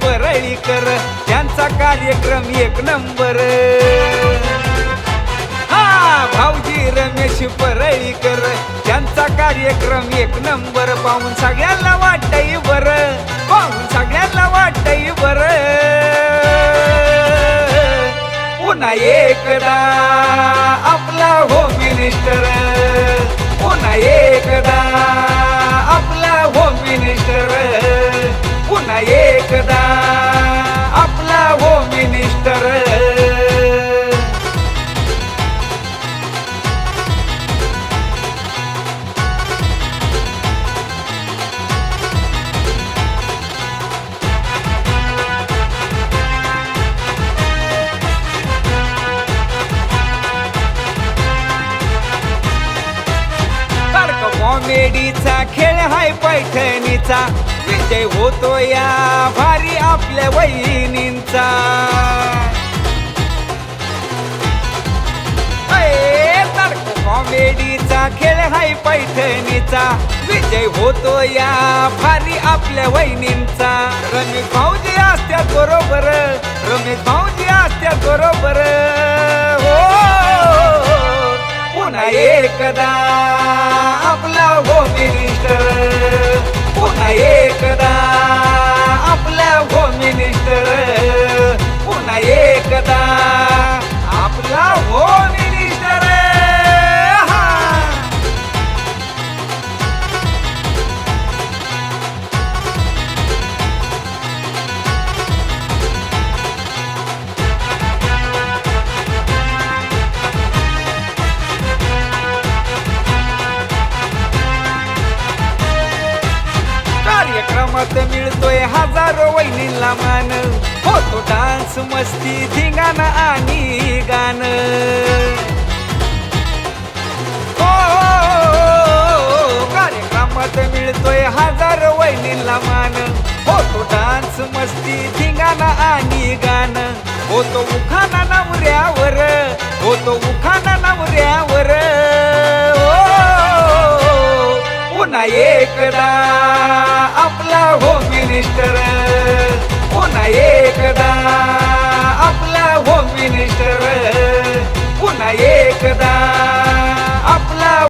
परळीकर त्यांचा कार्यक्रम एक नंबर। हा भाऊजी रमेश परळीकर त्यांचा कार्यक्रम एक नंबर। पाहून सगळ्यांना वाटतंय बरं, पाहून सगळ्यांना वाटतंय बरं। पुन्हा एकदा आपला होम मिनिस्टर, पुन्हा एकदा आपला होम मिनिस्टर, पुन्हा एकदा आपला होम मिनिस्टर। कॉमेडीचा खेळ हाय पैठणीचा, विजय होतो या भारी आपल्या वहिनींचा। कॉमेडीचा खेळ हाय पैठणीचा, विजय होतो या भारी आपल्या वहिनींचा। रमेश भाऊजी असत्यात बरोबर, रमेश भाऊजी असत्यात बरोबर। हो पुन्हा एकदा आपला होम मिनिस्टर, पुन्हा एकदा आपला होम मिनिस्टर, पुन्हा एकदा आपला होम मिनिस्टर। कार्यक्रमात मिळतोय हजारो वहिनींना मान, होतो डान्स मस्ती धिंगाणा आणि गाणं। हो कार्यक्रमात मिळतोय हजारो वहिनींना मान, होतो डान्स मस्ती धिंगाणा आणि गाणं। होतो उखाणा नवऱ्यावर, होतो उखाणा नवऱ्यावर। पुन्हा एकदा आपला होम मिनिस्टर, पुन्हा एकदा आपला होम मिनिस्टर, पुन्हा एकदा